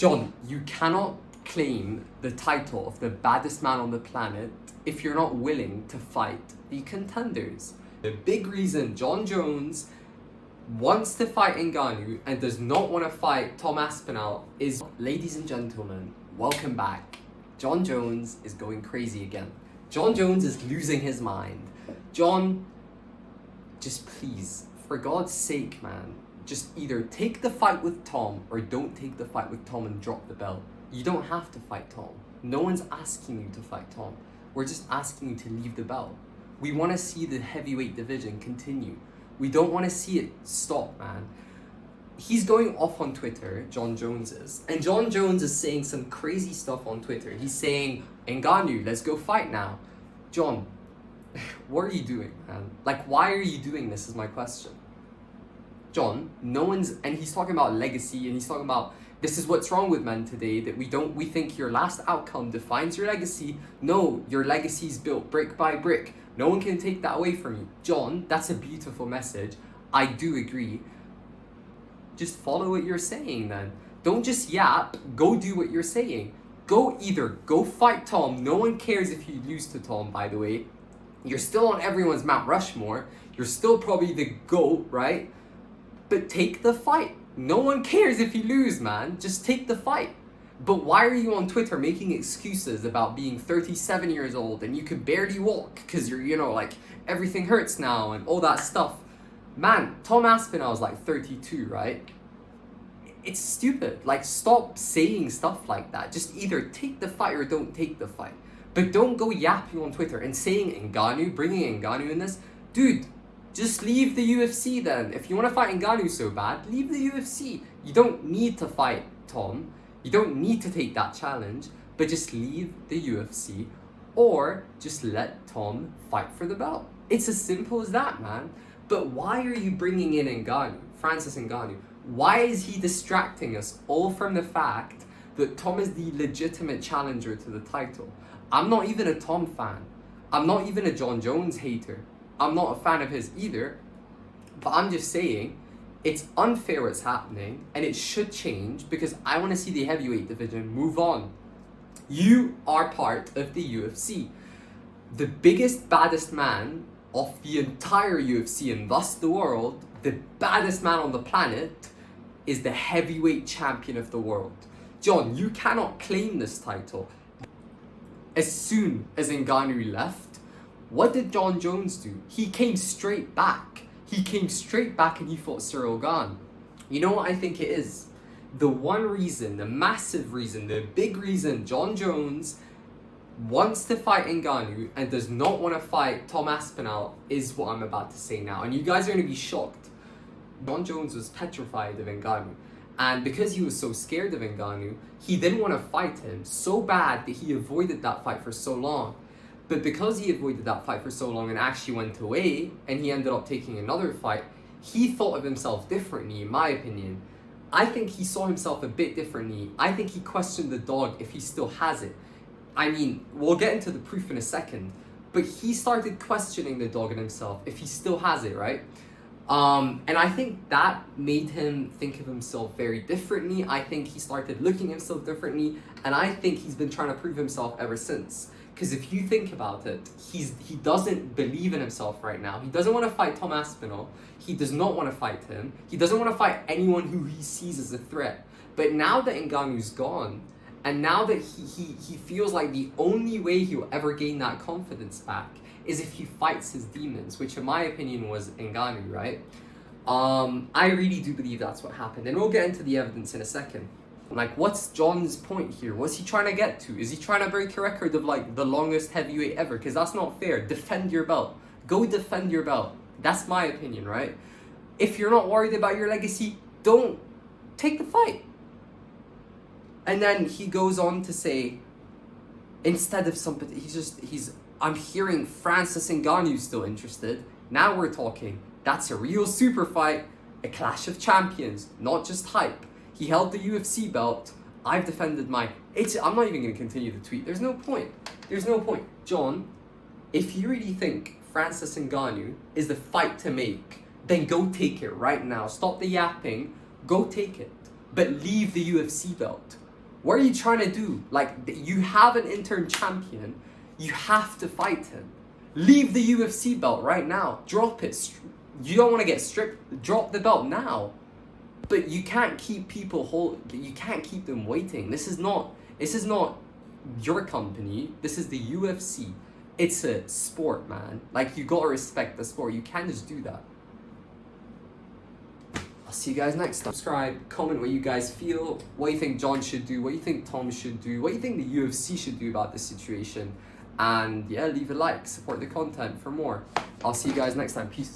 Jon, you cannot claim the title of the baddest man on the planet if you're not willing to fight the contenders. The big reason Jon Jones wants to fight Ngannou and does not want to fight Tom Aspinall is, ladies and gentlemen, welcome back. Jon Jones is going crazy again. Jon Jones is losing his mind. Jon, just please, for God's sake, man, just either take the fight with Tom or don't take the fight with Tom and drop the belt. You don't have to fight Tom. No one's asking you to fight Tom. We're just asking you to leave the belt. We want to see the heavyweight division continue. We don't want to see it stop, man. He's going off on Twitter, Jon Jones is. And Jon Jones is saying some crazy stuff on Twitter. He's saying, Ngannou, let's go fight now. Jon, what are you doing, man? Like, why are you doing this is my question. Jon, and he's talking about legacy, and he's talking about, this is what's wrong with men today, that we think your last outcome defines your legacy. No, your legacy is built brick by brick. No one can take that away from you. Jon, that's a beautiful message. I do agree. Just follow what you're saying then. Don't just yap, go do what you're saying. Go fight Tom. No one cares if you lose to Tom, by the way. You're still on everyone's Mount Rushmore. You're still probably the GOAT, right? But take the fight. No one cares if you lose, man. Just take the fight. But why are you on Twitter making excuses about being 37 years old and you can barely walk because you're, everything hurts now and all that stuff? Man, Tom Aspinall is like 32, right? It's stupid. Stop saying stuff like that. Just either take the fight or don't take the fight. But don't go yapping on Twitter and saying Ngannou, bringing Ngannou in this. Dude, just leave the UFC then. If you want to fight Ngannou so bad, leave the UFC. You don't need to fight Tom. You don't need to take that challenge, but just leave the UFC or just let Tom fight for the belt. It's as simple as that, man. But why are you bringing in Ngannou, Francis Ngannou? Why is he distracting us all from the fact that Tom is the legitimate challenger to the title? I'm not even a Tom fan. I'm not even a Jon Jones hater. I'm not a fan of his either. But I'm just saying, it's unfair what's happening, and it should change because I want to see the heavyweight division move on. You are part of the UFC. The biggest, baddest man of the entire UFC and thus the world, the baddest man on the planet, is the heavyweight champion of the world. Jon, you cannot claim this title. As soon as Ngannou left, what did Jon Jones do? He came straight back. He came straight back and he fought Ciryl Gane. You know what I think it is? The one reason, the massive reason, the big reason Jon Jones wants to fight Ngannou and does not want to fight Tom Aspinall is what I'm about to say now. And you guys are going to be shocked. Jon Jones was petrified of Ngannou. And because he was so scared of Ngannou, he didn't want to fight him so bad that he avoided that fight for so long. But because he avoided that fight for so long and actually went away, and he ended up taking another fight, he thought of himself differently, in my opinion. I think he saw himself a bit differently. I think he questioned the dog if he still has it. I mean, we'll get into the proof in a second, but he started questioning the dog in himself if he still has it, right? And I think that made him think of himself very differently. I think he started looking at himself differently, and I think he's been trying to prove himself ever since. Because if you think about it, he doesn't believe in himself right now. He doesn't want to fight Tom Aspinall. He does not want to fight him. He doesn't want to fight anyone who he sees as a threat. But now that Ngannou's gone, and now that he feels like the only way he'll ever gain that confidence back is if he fights his demons, which in my opinion was Ngannou, right? I really do believe that's what happened. And we'll get into the evidence in a second. What's Jon's point here? What's he trying to get to? Is he trying to break a record of, the longest heavyweight ever? Because that's not fair. Defend your belt. Go defend your belt. That's my opinion, right? If you're not worried about your legacy, don't take the fight. And then he goes on to say, instead of somebody, I'm hearing Francis Ngannou's still interested. Now we're talking. That's a real super fight. A clash of champions, not just hype. He held the UFC belt. I've defended mine. I'm not even going to continue the tweet. There's no point. Jon, if you really think Francis Ngannou is the fight to make, then go take it right now. Stop the yapping. Go take it. But leave the UFC belt. What are you trying to do? Like, you have an interim champion. You have to fight him. Leave the UFC belt right now. Drop it. You don't want to get stripped. Drop the belt now. But you can't keep people you can't keep them waiting. This is not your company. This is the UFC. It's a sport, man. Like, you gotta respect the sport. You can't just do that. I'll see you guys next time. Subscribe, comment what you guys feel, what you think Jon should do, what you think Tom should do, what you think the UFC should do about this situation. And yeah, leave a like, support the content for more. I'll see you guys next time. Peace.